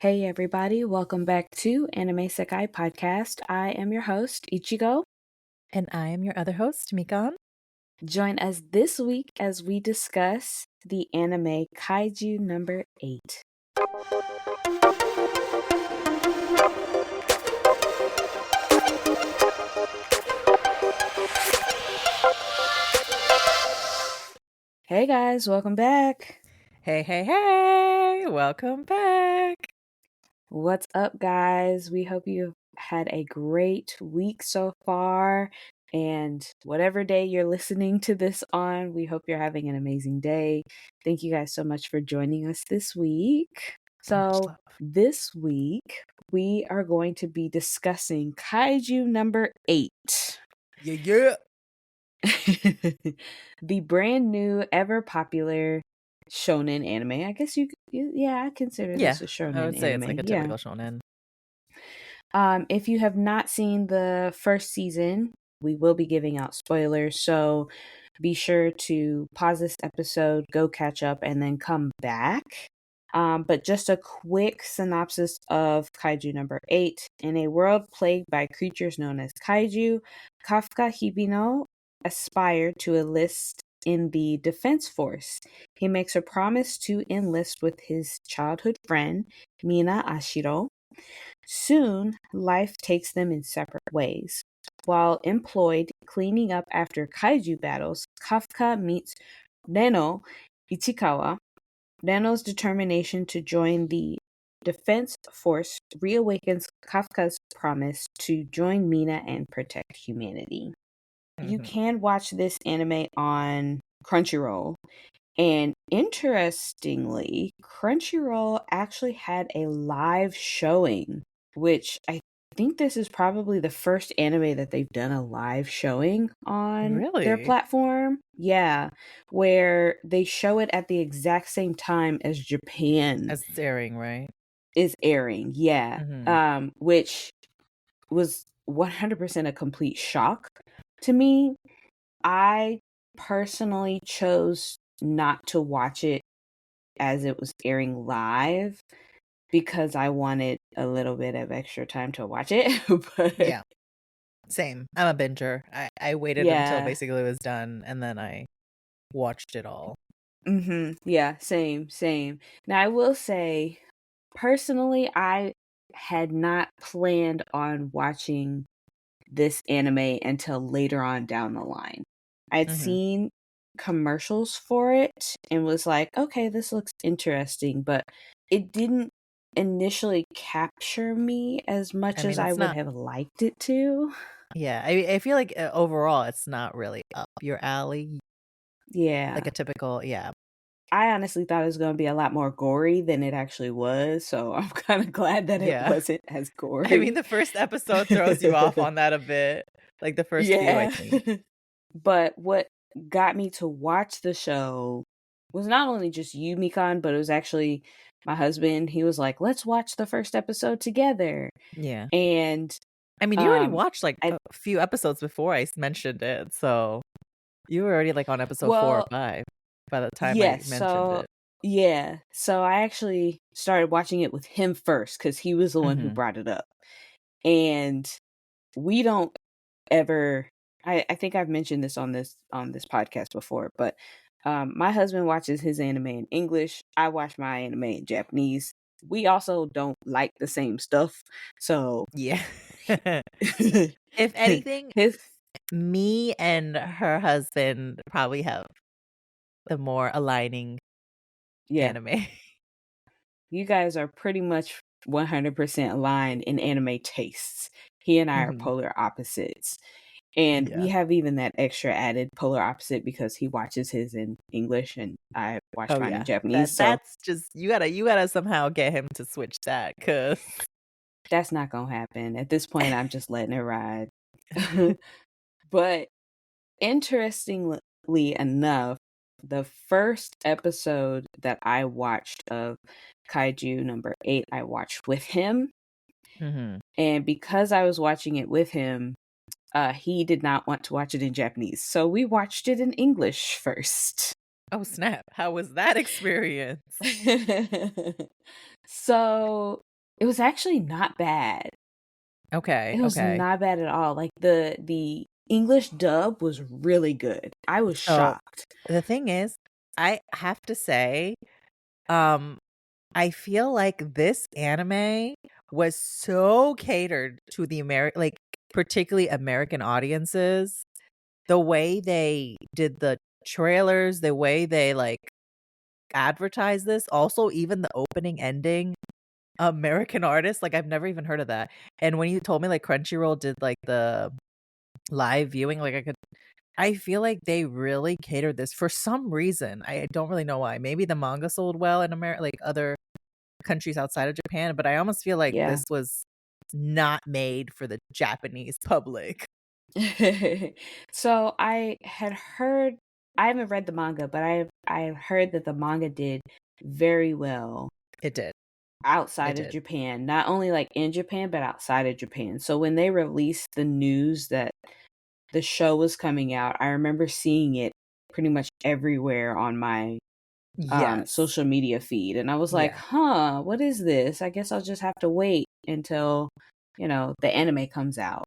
Hey everybody, welcome back to Anime Sekai Podcast. I am your host, Ichigo. And I am your other host, Mikan. Join us this week as we discuss the anime Kaiju number 8. Hey guys, welcome back. Hey, welcome back. What's up, guys? We hope you've had a great week so far. And whatever day you're listening to this on, we hope you're having an amazing day. Thank you guys so much for joining us this week. So, this week, we are going to be discussing Kaiju number 8. Yeah. The brand new, ever popular shonen anime. I guess I consider this a shonen I would say anime. it's like a typical shonen. If you have not seen the first season, we will be giving out spoilers, so be sure to pause this episode, go catch up, and then come back. But just a quick synopsis of Kaiju number 8. In a world plagued by creatures known as Kaiju, Kafka Hibino aspired to enlist in the defense force. He makes a promise to enlist with his childhood friend, Mina Ashiro. Soon, life takes them in separate ways. While employed cleaning up after kaiju battles, Kafka meets Reno Ichikawa. Reno's determination to join the defense force reawakens Kafka's promise to join Mina and protect humanity. You can watch this anime on Crunchyroll. And interestingly, Crunchyroll actually had a live showing, which I think this is probably the first anime that they've done a live showing on their Really? platform. Yeah, where they show it at the exact same time as Japan As it's airing, right? is airing. Yeah. Which was 100% a complete shock to me. I personally chose not to watch it as it was airing live because I wanted a little bit of extra time to watch it. But Yeah. Same. I'm a binger. I waited until basically it was done and then I watched it all. Yeah, same. Now I will say, personally, I had not planned on watching this anime until later on down the line. I'd seen commercials for it and was like, okay, this looks interesting, but it didn't initially capture me as much as I it's would not. have liked it to. Yeah, I feel like overall it's not really up your alley. Yeah. Like a typical, yeah. I honestly thought it was going to be a lot more gory than it actually was, so I'm kind of glad that it Yeah. wasn't as gory. I mean, the first episode throws you off on that a bit. Like the first few, I think. But what got me to watch the show was not only just you, Mikan, but it was actually my husband. He was like, let's watch the first episode together. Yeah. And I mean, you already watched like a few episodes before I mentioned it, so you were already like on episode 4 or 5 by the time I mentioned it. Yeah. So I actually started watching it with him first because he was the one who brought it up. And we don't ever I think I've mentioned this on this podcast before, but my husband watches his anime in English. I watch my anime in Japanese. We also don't like the same stuff. So yeah. If anything, me and her husband probably have the more aligning anime. You guys are pretty much 100% aligned in anime tastes. He and I are polar opposites. And we have even that extra added polar opposite because he watches his in English and I watch mine in Japanese. That's just you gotta somehow get him to switch that, cause that's not gonna happen. At this point, I'm just letting it ride. But interestingly enough, the first episode that I watched of Kaiju number 8, I watched with him. And because I was watching it with him, he did not want to watch it in Japanese. So we watched it in English first. Oh, snap. How was that experience? So It was actually not bad. Okay, It was okay. not bad at all. Like the English dub was really good. I was So, shocked. the thing is, I have to say, um, I feel like this anime was so catered to the like, particularly American audiences. The way they did the trailers, the way they, like, advertise this, also even the opening ending, American artists, like, I've never even heard of that. And when you told me, like, Crunchyroll did, like, the live viewing, like, I feel like they really catered this for some reason. I don't really know why. Maybe the manga sold well in like, other countries outside of Japan, but I almost feel like Yeah. this was not made for the Japanese public. So I had heard, I haven't read the manga, but I've heard that the manga did very well It did. It outside of did. Japan. Not only like in Japan, but outside of Japan. So when they released the news that the show was coming out, I remember seeing it pretty much everywhere on my Yes. social media feed. And I was like, Yeah. huh, what is this? I guess I'll just have to wait until, the anime comes out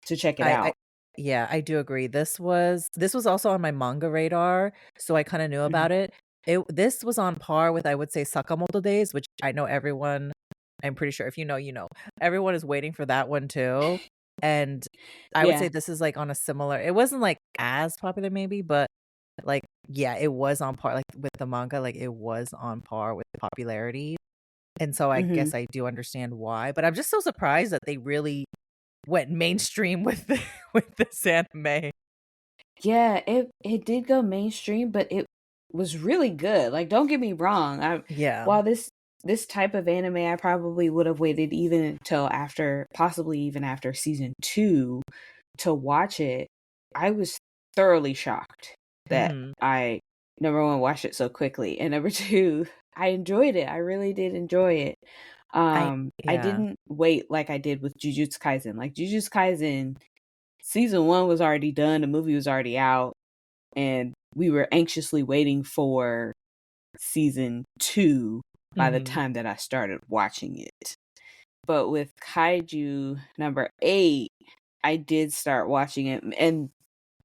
to check it I out. yeah, I do agree. This was also on my manga radar, so I kinda knew Mhm. about it. This was on par with, I would say, Sakamoto Days, which I know everyone, I'm pretty sure if you know, you know. Everyone is waiting for that one too, and I would say Yeah. this is, like, on a similar, it wasn't, like, as popular maybe, but, like, yeah, it was on par, like, with the manga, like, it was on par with popularity, and so I Mhm. guess I do understand why, but I'm just so surprised that they really went mainstream with with this anime. Yeah, it did go mainstream, but it was really good. Like, don't get me wrong. Yeah. While this type of anime, I probably would have waited even until after, possibly even after season 2 to watch it. I was thoroughly shocked that Mhm. I, number one, watched it so quickly, and number two, I enjoyed it. I really did enjoy it. I I yeah. didn't wait like I did with Jujutsu Kaisen. Like Jujutsu Kaisen, season 1 was already done, the movie was already out, and we were anxiously waiting for season 2 by the Mhm. time that I started watching it. But with Kaiju number 8, I did start watching it, and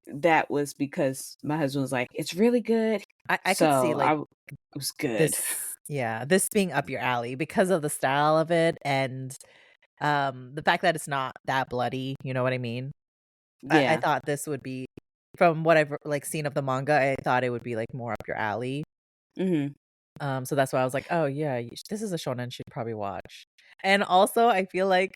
that was because my husband was like, "It's really good." I could see, So like, it was good. this, yeah, this being up your alley because of the style of it and, the fact that it's not that bloody, you know what I mean? I Yeah. thought this would be, from what I've, like, seen of the manga, I thought it would be, like, more up your alley. Mhm. So that's why I was like, "Oh, yeah, this is a shonen should probably watch." And also, I feel like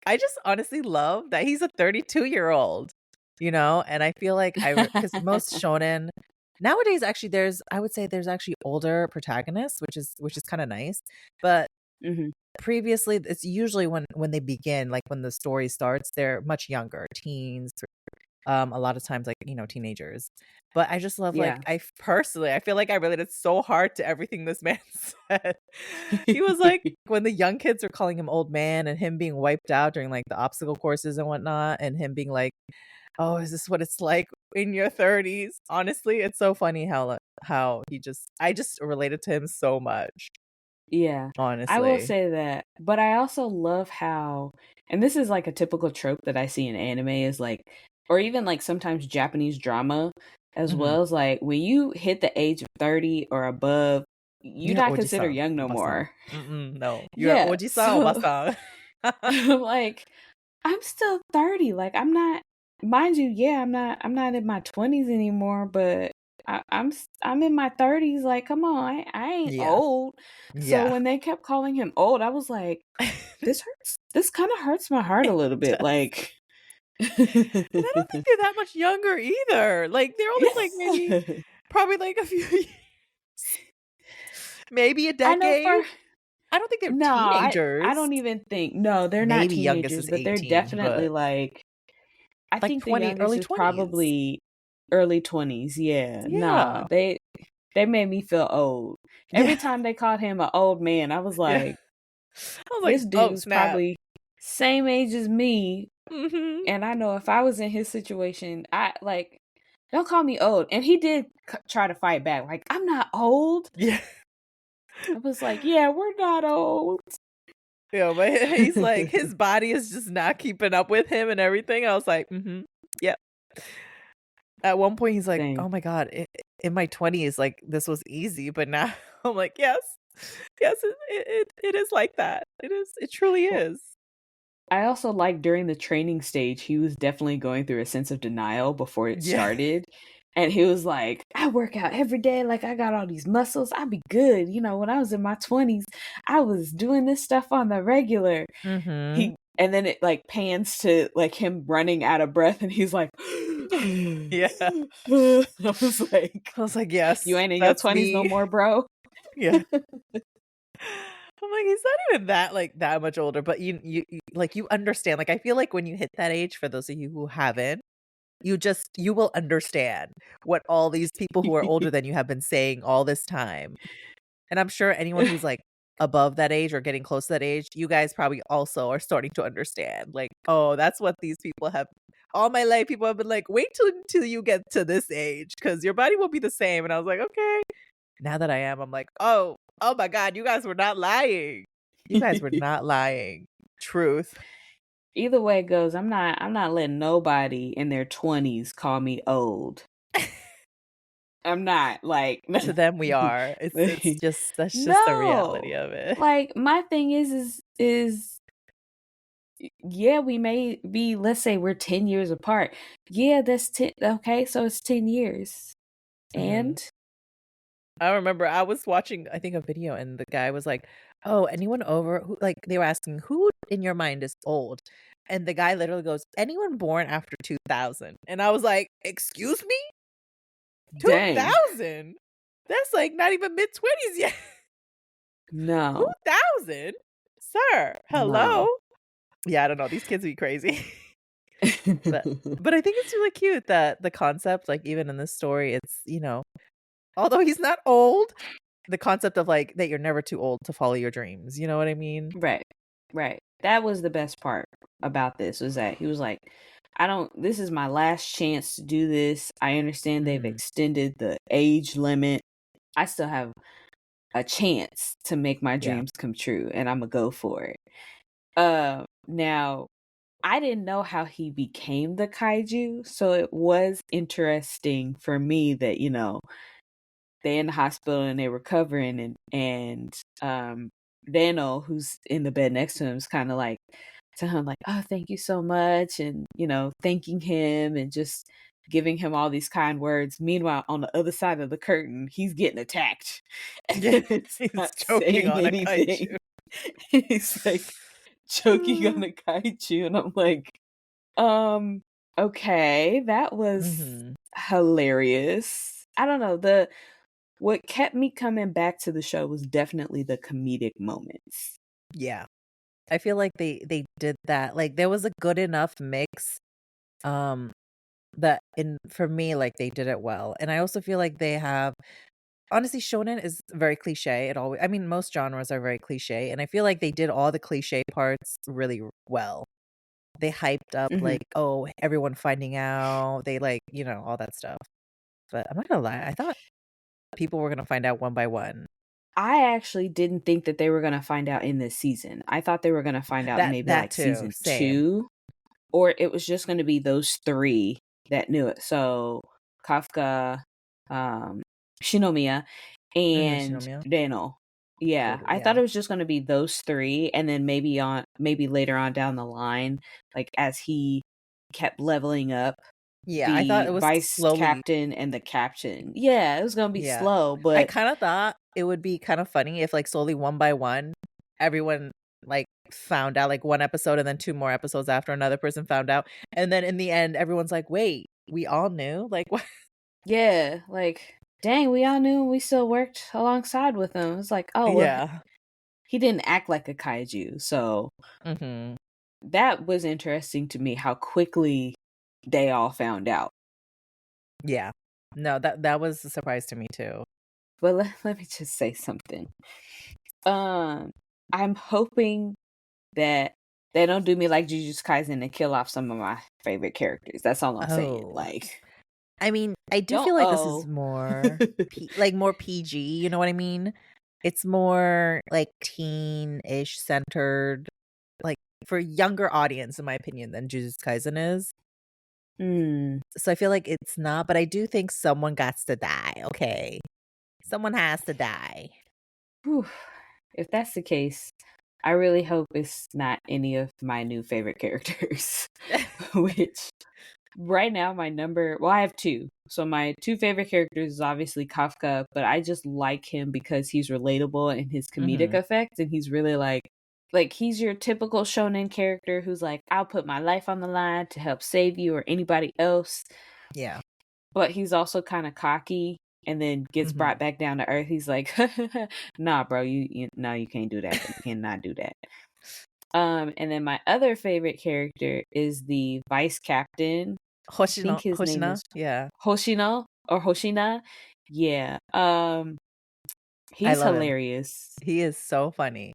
I just honestly love that he's a 32-year-old, you know? And I feel like because most shonen nowadays, actually, I would say there's actually older protagonists, which is kinda nice, but Mhm. previously, it's usually when they begin, like, when the story starts, they're much younger, teens, a lot of times, like, teenagers. But I just love, like, Yeah. personally, I feel like I related so hard to everything this man said. He was like, when the young kids are calling him old man and him being wiped out during, like, the obstacle courses and whatnot, and him being like, "Oh, is this what it's like in your 30s?" Honestly, it's so funny how I just related to him so much, Yeah, I will honestly. say that, but I also love how, and this is like a typical trope that I see in anime is like, or even like sometimes Japanese drama as Mhm. well, is like when you hit the age of 30 or above, you're Yeah, not considered Oji-san, young no Oba-san. more. No. You're Yeah, Oji-san, so Oba-san. I'm like, I'm still 30. Like I'm not, mind you, yeah, I'm not in my 20s anymore, but I'm in my 30s. Like, come on, I ain't Yeah. old. So Yeah. when they kept calling him old, I was like, this hurts. This kind of hurts my heart a It little bit. does. Like, And I don't think they're that much younger either. Like, they're only, like, maybe yeah, probably, like, a few years, maybe a I know decade. for I don't think they're no, I teenagers. don't even think no, they're not Maybe youngest teenagers, is but they're 18, definitely but, like I like, think the 20, youngest early is 20s. probably early 20s. Yeah. Nah, Yeah. they made me feel old. Yeah. Every time they called him an old man, I was Yeah. like, I was like, this "Oh, dude's snap." probably same age as me. Mhm. And I know if I was in his situation, I like, don't call me old. And he did try to fight back. Like, I'm not old. Yeah. I was like, yeah, we're not old. Yeah, but he's like, his body is just not keeping up with him and everything. I was like, yep. At one point, he's like, Same. "Oh my god, in my 20s, like this was easy, but now," I'm like, "Yes, yes, it is like that. It truly Well, is." I also like during the training stage, he was definitely going through a sense of denial before it Yeah. started. And he was like, I work out every day, like I got all these muscles, I'd be good. You know, when I was in my 20s, I was doing this stuff on the regular. Mhm. He and then it like pans to like him running out of breath and he's like Yeah. I was like, I was like, you "Yes, ain't in your that's 20s no me." more, bro. Yeah. I'm like, he's not even that, like, that much older, but you like, you understand. Like, I feel like when you hit that age, for those of you who haven't, you will understand what all these people who are older than you have been saying all this time. And I'm sure anyone who's, like, above that age or getting close to that age, you guys probably also are starting to understand, like, "Oh, that's what these people have." All my life, people have been like, "Wait till you get to this age, because your body will be the same." And I was like, "Okay." Now that I am, I'm like, oh my god, you guys were not lying. You guys were not lying. Truth. Either way it goes, I'm not letting nobody in their 20s call me old. I'm not like To them, we are. It's just that's just the reality no. of it. Like my thing is yeah, we may be, let's say we're 10 years apart. Yeah, that's 10. Okay, so it's 10 years. Mhm. And I remember I was watching, I think, a video, and the guy was like, "Oh, anyone over who," like, they were asking, "Who in your mind is old?" And the guy literally goes, "Anyone born after 2000." And I was like, "Excuse me? dang. 2000? That's, like, not even mid-20s yet." No. 2000? Sir, hello? No. Yeah, I don't know, these kids be crazy. But but I think it's really cute that the concept, like, even in this story, it's, although he's not old, the concept of, like, that you're never too old to follow your dreams, you know what I mean? Right. Right. That was the best part about this was that he was like, I don't this is my last chance to do this. I understand they've Mhm. extended the age limit. I still have a chance to make my Yeah. dreams come true and I'm gonna go for it. Now I didn't know how he became the kaiju, so it was interesting for me that, they in the hospital and they're recovering and Dano, who's in the bed next to him, is kind of like to him like, "Oh, thank you so much," and thanking him and just giving him all these kind words. Meanwhile, on the other side of the curtain, he's getting attacked. Yeah, It's he's not choking saying on a anything. kaiju. He's like choking on a kaiju, and I'm like, um, okay, that was Mhm. hilarious. I don't know, the what kept me coming back to the show was definitely the comedic moments. Yeah. I feel like they did that, like, there was a good enough mix, um, that in for me, like, they did it well, and I also feel like they have honestly, shonen is very cliche, I mean, most genres are very cliche, and I feel like they did all the cliche parts really well. They hyped up, Mhm. like, oh, everyone finding out, they, like, all that stuff, but I'm not gonna lie, I thought people were gonna find out one by one. I actually didn't think that they were gonna find out in this season. I thought they were gonna find out That maybe that like too, season same. 2, or it was just gonna be those 3 that knew it. So, Kafka, um, Shinomiya, Mhm, and Shinomiya. Dano. Yeah, Totally, I thought yeah. it was just gonna be those 3, and then maybe later on down the line, like, as he kept leveling up, Yeah, I thought the it was vice slowly. captain and the captain. Yeah, it was gonna be Yeah. slow, I but kinda thought it would be kinda funny if, like, slowly one by one, everyone, like, found out, like, 1 episode and then 2 more episodes after another person found out, and then in the end, everyone's like, "Wait, we all knew?" Like, what? yeah, like, dang, we all knew and we still worked alongside with him. It's like, oh, well, Yeah. he didn't act like a kaiju. So Mhm. that was interesting to me how quickly they all found out. Yeah. No, that was a surprise to me too. But let me just say something. Um, I'm hoping that they don't do me like Jujutsu Kaisen and kill off some of my favorite characters. That's all I'm saying. Oh. Like, I mean, I do don't feel like this is more oh. more PG, you know what I mean? It's more like teen-ish centered, like for younger audience, in my opinion, than Jujutsu Kaisen is. Mm. So I feel like it's not, but I do think someone gots to die. Okay, someone has to die. Whew. If that's the case, I really hope it's not any of my new favorite characters. Which right now well, I have two. So my two favorite characters is obviously Kafka, but I just like him because he's relatable and his comedic Hmm. effect, and he's really like he's your typical shonen character who's like, I'll put my life on the line to help save you or anybody else. Yeah. But he's also kind of cocky and then gets Hmm. brought back down to earth. He's like, nah, bro, no, you can't do that. You cannot do that. And then my other favorite character is the vice captain. I think his name Hoshina. is Yeah, Hoshino or Hoshina. Yeah. I He's love him. hilarious. He is so funny.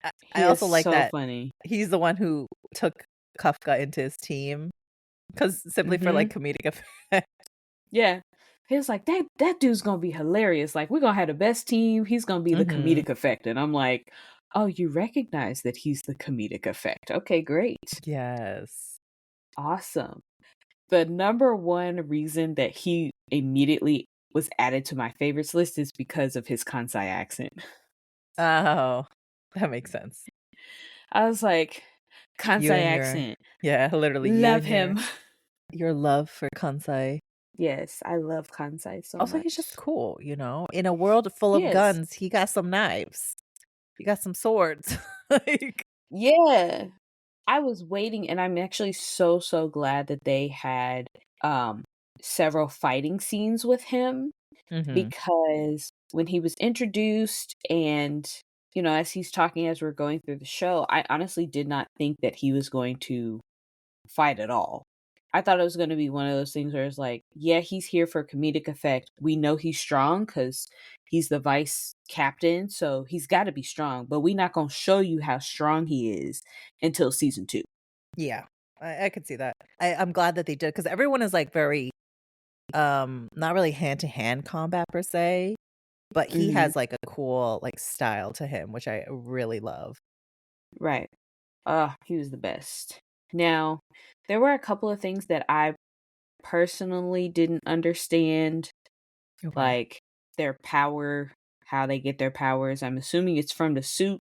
I He is also like so that funny. he's the one who took Kafka into his team because simply for like Mhm. comedic effect. Yeah. He was like, that dude's gonna be hilarious. Like, we're gonna have the best team. He's gonna be the Hmm. comedic effect. And I'm like, oh, you recognize that he's the comedic effect. Okay, great. Yes. Awesome. The number one reason that he immediately was added to my favorites list is because of his Kansai accent. Oh, that makes sense. I was like, You Kansai and your accent, yeah, literally you love and him. your love for Kansai. Yes, I love Kansai so Also, he's just much. cool, you know? In a world full of Yes. guns, he got some knives. He got some swords. Like Yeah. I was waiting and I'm actually so glad that they had um several fighting scenes with him Mhm. because when he was introduced and as he's talking as we're going through the show, I honestly did not think that he was going to fight at all. I thought it was going to be one of those things where it's like, yeah, he's here for comedic effect. We know he's strong because he's the vice captain, so he's got to be strong. But we're not going to show you how strong he is until season 2. Yeah. I could see that. I'm glad that they did because everyone is like very not really hand to hand combat per se, but he Hmm. has like a cool like style to him, which I really love. Right. He was the best. Now, there were a couple of things that I personally didn't understand, Okay. like their power, how they get their powers. I'm assuming it's from the suit.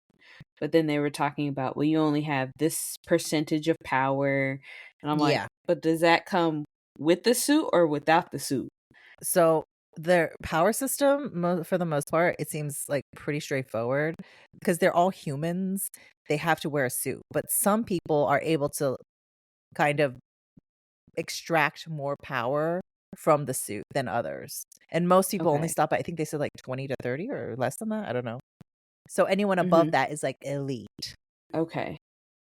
But then they were talking about, well, you only have this percentage of power. And I'm like, Yeah. but does that come with the suit or without the suit? So their power system, for the most part, it seems like pretty straightforward because they're all humans. They have to wear a suit, but some people are able to kind of extract more power from the suit than others. And most people only Okay. stop at, I think they said like 20 to 30 or less than that. I don't know. So anyone above Hmm. that is like elite. Okay.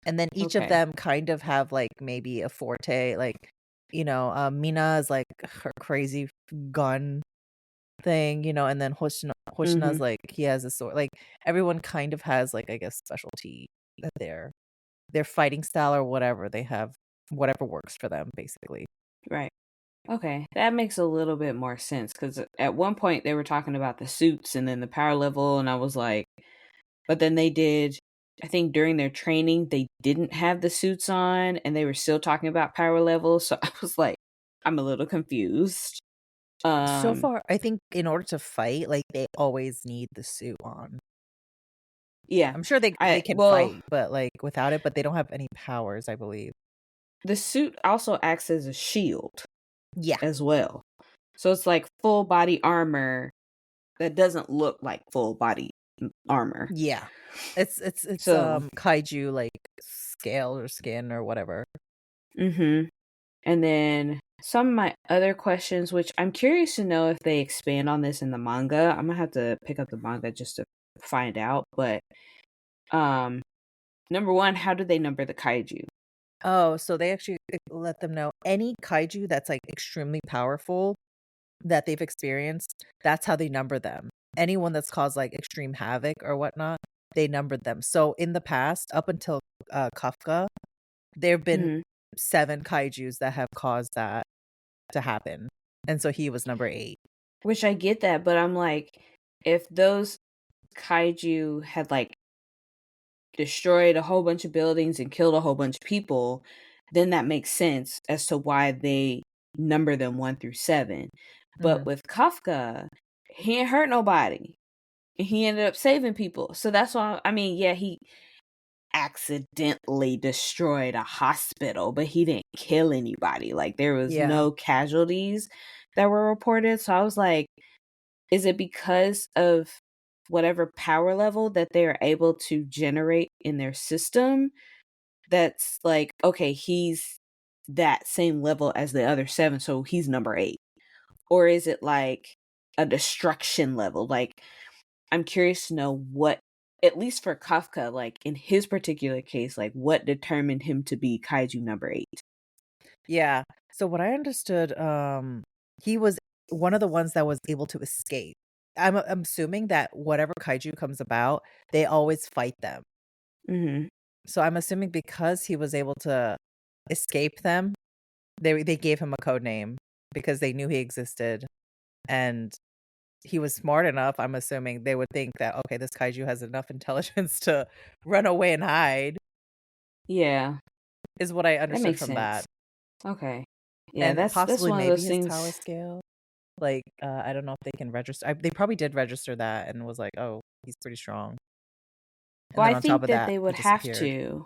And then each of Okay. them kind of have like maybe a forte, like, Mina is like her crazy gun thing, and then Hoshina's Hmm. like he has a sword. Like everyone kind of has like I guess specialty that their fighting style or whatever they have, whatever works for them basically. Right. Okay. That makes a little bit more sense because at one point they were talking about the suits and then the power level. And I was like, but then they did, I think during their training, they didn't have the suits on and they were still talking about power levels. So I was like, I'm a little confused. So Um, far, I think in order to fight, like they always need the suit on. yeah. I'm sure they can Well, fight, but like without it, but they don't have any powers, I believe. the suit also acts as a shield Yeah. as well. So it's like full body armor that doesn't look like full body armor. Yeah. It's So, kaiju like scale or skin or whatever. mhm. And then some of my other questions, which I'm curious to know if they expand on this in the manga. I'm gonna have to pick up the manga just to find out. But um, number one, how do they number the kaiju? Oh, so they actually let them know any kaiju that's like extremely powerful that they've experienced, that's how they number them. Anyone that's caused like extreme havoc or whatnot, they numbered them. So in the past, up until Kafka, there have been Hmm. 7 kaijus that have caused that to happen. And so he was number 8. Which I get that, but I'm like, if those kaiju had like destroyed a whole bunch of buildings and killed a whole bunch of people, then that makes sense as to why they number them 1 through 7. But Mhm. with Kafka, he ain't hurt nobody. He ended up saving people. So that's why, I mean, yeah, he accidentally destroyed a hospital, but he didn't kill anybody. Like, there was Yeah. no casualties that were reported. So I was like, is it because of whatever power level that they are able to generate in their system that's like, okay, he's that same level as the other 7, so he's number 8? Or is it like a destruction level? Like, I'm curious to know what, at least for Kafka, like in his particular case, like what determined him to be kaiju number 8? Yeah. So what I understood, he was one of the ones that was able to escape. I'm assuming that whatever kaiju comes about, they always fight them. Mm-hmm. So I'm assuming because he was able to escape them, they gave him a code name because they knew he existed, and he was smart enough, I'm assuming they would think that, okay, this kaiju has enough intelligence to run away and hide, Yeah, is what I that understood makes from that. sense. Okay. Yeah, And that's possibly one of maybe those his power things. scale. Like, I don't know if they can register. They probably did register that and was like, "Oh, he's pretty strong." And Well, then I on top think of that that, they he would have disappeared. to.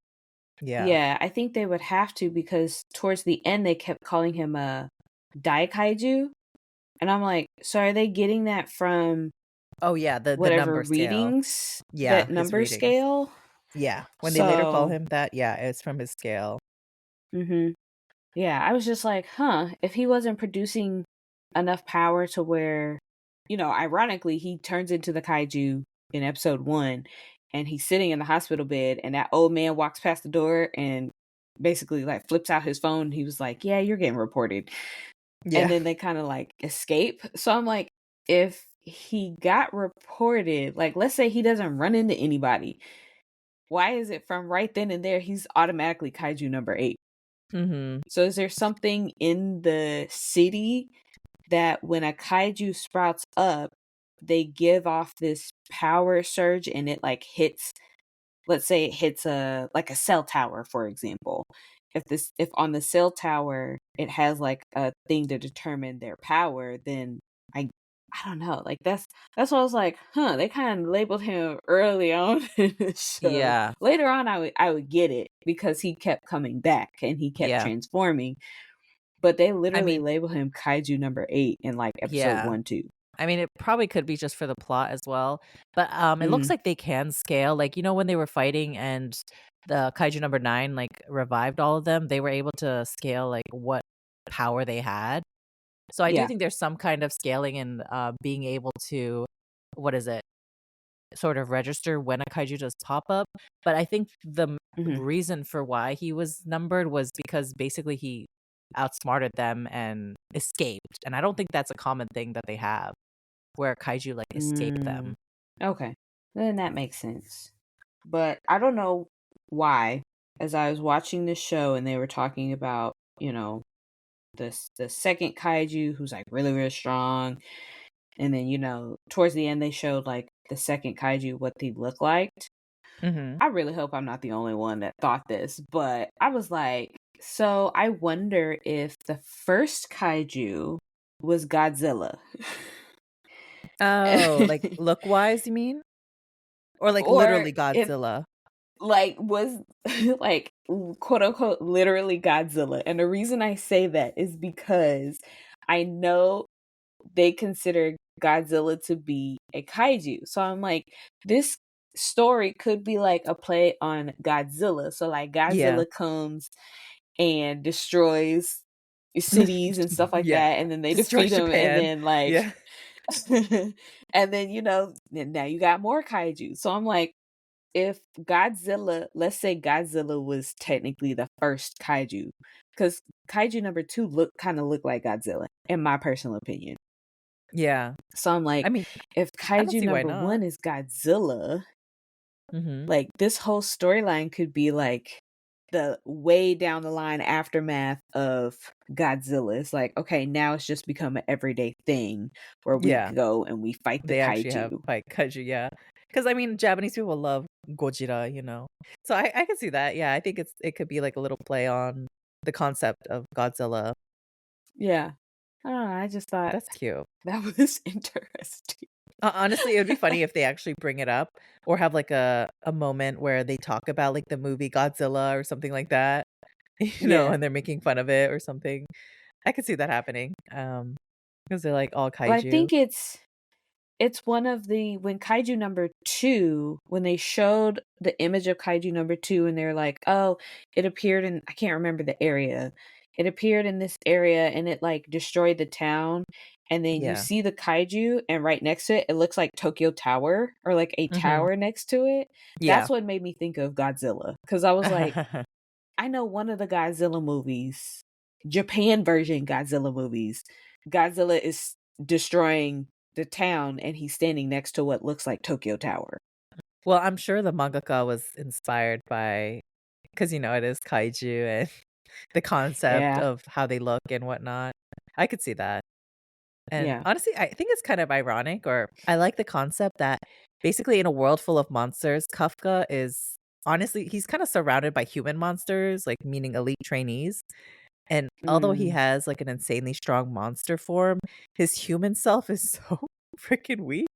Yeah. Yeah, I think they would have to because towards the end they kept calling him a Daikaiju, and I'm like, so are they getting that from Oh, yeah, the whatever number scale. readings, Yeah, that his number readings. scale? Yeah, when they later call So, him that, yeah, it's from his scale. mhm. Yeah, I was just like, huh, if he wasn't producing enough power to where, ironically, he turns into the kaiju in episode 1 and he's sitting in the hospital bed and that old man walks past the door and basically like flips out his phone. He was like, yeah, you're getting reported. And Yeah. then they kind of like escape. So I'm like, if he got reported, like, let's say he doesn't run into anybody, why is it from right then and there he's automatically kaiju number 8? Mhm. So is there something in the city that when a kaiju sprouts up, they give off this power surge and it like hits, let's say it hits a like a cell tower, for example. If on the cell tower it has like a thing to determine their power, then I I don't know. Like that's what I was like, huh, they kind of labeled him early on in the show. Yeah. Later on I would get it because he kept coming back and he kept Yeah. transforming. But they I literally mean, label him kaiju number 8 in like episode yeah. 1, 2. I mean, it probably could be just for the plot as well, but, it looks Mhm. like they can scale, like, when they were fighting and the Kaiju number 9, like, revived all of them, they were able to scale, like, what power they had. So I do Yeah. think there's some kind of scaling and, being able to what is it? Sort of register when a kaiju does pop up, but I think the Mhm. reason for why he was numbered was because basically he outsmarted them and escaped, and I don't think that's a common thing that they have, where kaiju, like, escape Mm. them. Okay. Then that makes sense. But I don't know why. As I was watching this show and they were talking about, the second kaiju who's like really, really strong. And then, towards the end they showed like the second kaiju what they look like. Mhm. I really hope I'm not the only one that thought this, but I was like, so I wonder if the first kaiju was Godzilla. Oh, like, look-wise, you mean? Or, like, Or literally if Godzilla? like was like quote unquote literally Godzilla. And the reason I say that is because I know they consider Godzilla to be a kaiju. So I'm like, this story could be like a play on Godzilla. So like Yeah. Godzilla comes and destroys cities and stuff like Yeah. that, and then they defeat Destroys him, and Japan. then like Yeah. and then now you got more kaiju. So I'm like, if Godzilla, let's say Godzilla was technically the first kaiju, because kaiju number 2 look like Godzilla, in my personal opinion. Yeah. So I'm like, I mean, if I don't kaiju see why number not. 1 is Godzilla, Mhm. like this whole storyline could be like the way down the line aftermath of Godzilla. It's like, okay, now it's just become an everyday thing where we Yeah. go and we fight the They actually have kaiju. fight kaiju, yeah. 'Cause, I mean, Japanese people love Gojira, you know? So I can see that, yeah, I think it could be, like, a little play on the concept of Godzilla. Yeah. I don't know, I just thought That's cute. that was interesting. Honestly, it would be funny if they actually bring it up or have, like, a moment where they talk about, like, the movie Godzilla or something like that, you know, Yeah. and they're making fun of it or something. I could see that happening, because 'cause they're, like, all Well, I kaiju. think it's one of the when Kaiju number 2, when they showed the image of Kaiju number 2 and they're like, "Oh, it appeared in" I can't remember the area. "It appeared in this area and it, like, destroyed the town." And then you Yeah. see the Kaiju and right next to it, it looks like Tokyo Tower or, like, a Mhm. tower next to it. Yeah. That's what made me think of Godzilla because I was like, I know one of the Godzilla movies, Japan version Godzilla movies, Godzilla is destroying the town and he's standing next to what looks like Tokyo Tower. Well, I'm sure the mangaka was inspired by, because you know, it is kaiju and the concept Yeah, of how they look and whatnot. I could see that. And yeah. honestly, I think it's kind of ironic, or I like the concept that basically in a world full of monsters, Kafka is honestly, he's kind of surrounded by human monsters, like meaning elite trainees. And although he Mm, has like an insanely strong monster form, his human self is so freaking weak.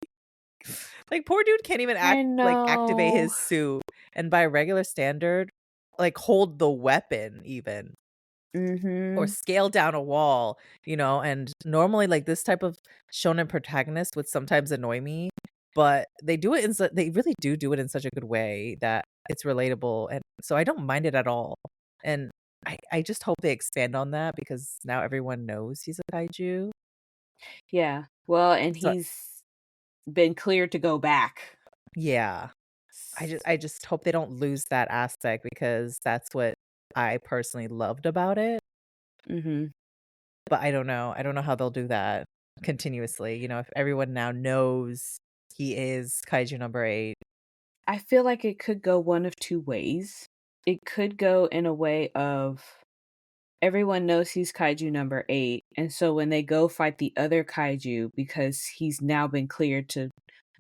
Like poor dude can't even I activate know. his suit and by regular standard, like hold the weapon even or Mhm. scale down a wall, you know, and normally, like, this type of shonen protagonist would sometimes annoy me, but they really do it in such a good way that it's relatable, and so I don't mind it at all, and I just hope they expand on that because now everyone knows he's a kaiju. Yeah. Well, and So he's been cleared to go back. yeah, I just hope they don't lose that aspect because that's what I personally loved about it. Mhm. But I don't know how they'll do that continuously, you know, if everyone now knows he is Kaiju number 8. I feel like it could go one of two ways. It could go in a way of everyone knows he's kaiju number 8, and so when they go fight the other kaiju because he's now been cleared to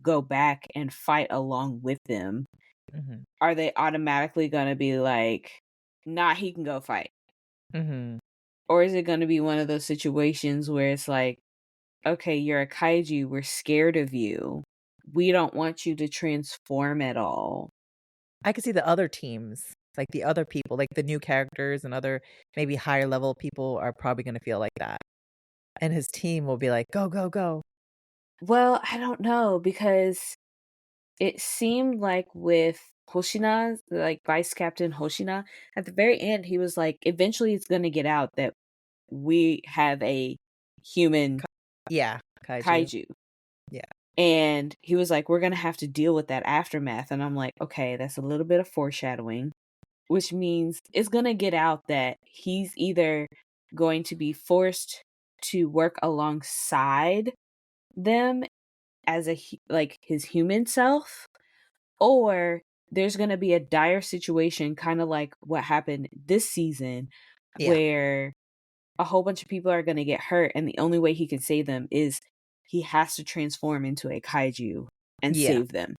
go back and fight along with them, Mhm. are they automatically gonna be like, "Nah, he can go fight?" Mhm. Or is it gonna be one of those situations where it's like, "Okay, you're a kaiju, we're scared of you. We don't want you to transform at all." I could see the other teams, like the other people, like the new characters and other maybe higher level people are probably gonna feel like that, and his team will be like, "Go, go, go." Well, I don't know because it seemed like with Hoshina, like Vice Captain Hoshina, at the very end, he was like, eventually it's going to get out that we have a human Ka Yeah, Kaiju. kaiju. Yeah. And he was like, we're going to have to deal with that aftermath. And I'm like, okay, that's a little bit of foreshadowing, which means it's going to get out that he's either going to be forced to work alongside them as like his human self, or there's going to be a dire situation kind of like what happened this season Yeah. where a whole bunch of people are going to get hurt and the only way he can save them is he has to transform into a kaiju and Yeah. save them.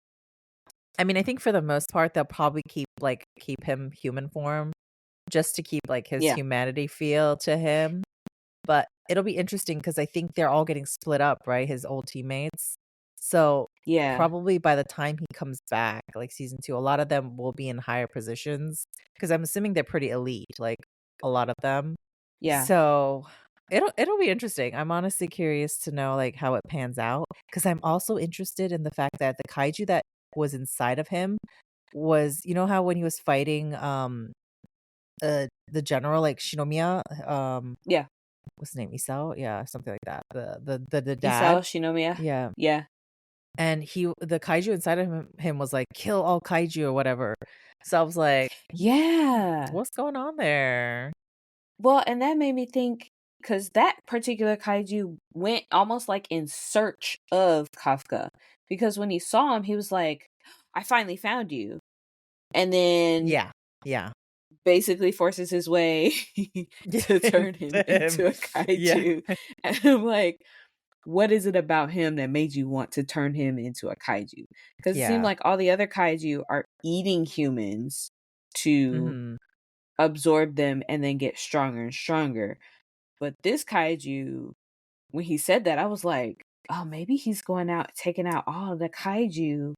I mean, I think for the most part, they'll probably keep him human form just to keep, like, his Yeah. humanity feel to him. But it'll be interesting because I think they're all getting split up, right, his old teammates. So, Yeah. probably by the time he comes back, like season 2, a lot of them will be in higher positions because 'cause I'm assuming they're pretty elite, like, a lot of them. Yeah. So, it'll be interesting. I'm honestly curious to know, like, how it pans out because 'cause I'm also interested in the fact that the kaiju that was inside of him was you know how when he was fighting, the general, like, Shinomiya, Yeah. what's his name? Isao? Yeah, something like that. The Isao dad? Shinomiya. Yeah. Yeah. And the kaiju inside of him was like, "Kill all kaiju," or whatever. So I was like, Yeah. "What's going on there?" Well, and that made me think because that particular kaiju went almost like in search of Kafka. Because when he saw him, he was like, I finally found you. And then Yeah. Yeah. basically forces his way to turn him To him. into a Yeah. kaiju. And I'm like, what is it about him that made you want to turn him into a kaiju? Because it seemed Yeah. like all the other kaiju are eating humans to Mhm. absorb them and then get stronger and stronger. But this kaiju, when he said that, I was like, oh, maybe he's going out taking out all the kaiju.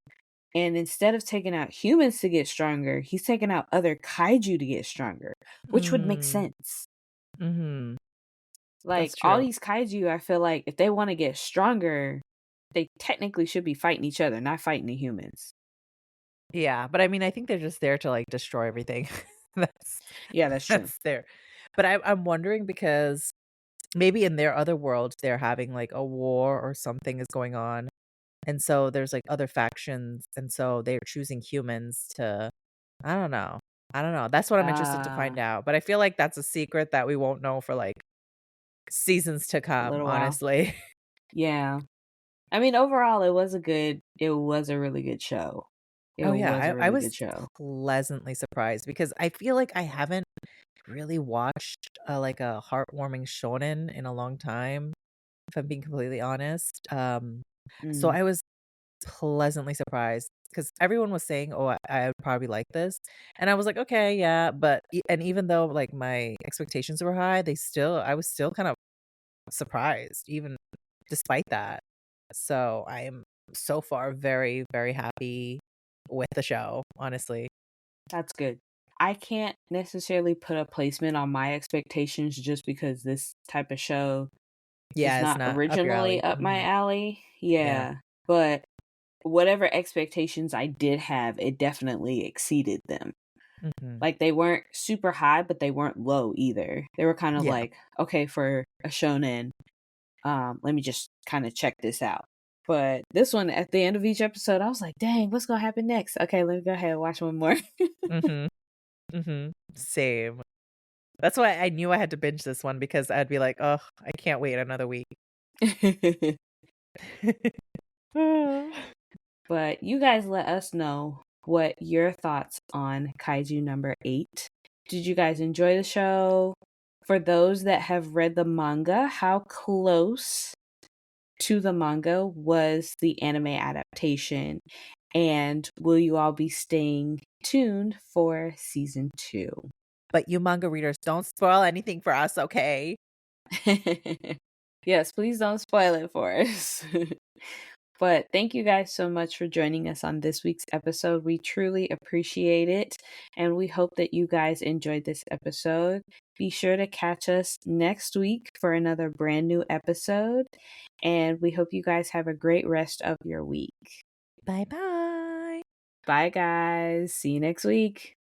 And instead of taking out humans to get stronger, he's taking out other kaiju to get stronger, which would make Mm. sense. Mhm. Like That's all true. these kaiju, I feel like if they want to get stronger, they technically should be fighting each other, not fighting the humans. Yeah, but I mean, I think they're just there to, like, destroy everything. That's Yeah, that's true. that's there. But I'm wondering because maybe in their other world, they're having, like, a war or something is going on, and so there's, like, other factions, and so they're choosing humans to I don't know. I don't know. That's what I'm interested to find Uh, out, but I feel like that's a secret that we won't know for, like, seasons to a come, little while. honestly. Yeah. I mean, overall, it was a really good show. It Oh, yeah, was a I really good was show. pleasantly surprised because I feel like I haven't really watched, like, a heartwarming shonen in a long time, if I'm being completely honest, so Mm. I was pleasantly surprised because everyone was saying, "Oh, I would probably like this," and I was like, "Okay, yeah," but even though, like, my expectations were high, I was still kind of surprised even despite that. So, I am so far very, very happy with the show, honestly. That's good. I can't necessarily put a placement on my expectations just because this type of show is Yeah, it's not not up your originally alley. up my Mhm. alley. Yeah. Yeah. But whatever expectations I did have, it definitely exceeded them. Mhm. Like they weren't super high, but they weren't low either. They were kind of Yeah. like, okay, for a shonen, let me just kind of check this out. But this one, at the end of each episode, I was like, dang, what's gonna happen next? Okay, let me go ahead and watch one more. Mhm. Mhm. Same. That's why I knew I had to binge this one because I'd be like, "Oh, I can't wait another week." But you guys let us know what your thoughts on Kaiju number 8. Did you guys enjoy the show? For those that have read the manga, how close to the manga was the anime adaptation? And will you all be staying tuned for season 2? But you manga readers, don't spoil anything for us, okay? Yes, please don't spoil it for us. But thank you guys so much for joining us on this week's episode. We truly appreciate it. And we hope that you guys enjoyed this episode. Be sure to catch us next week for another brand new episode. And we hope you guys have a great rest of your week. Bye-bye. Bye, guys. See you next week.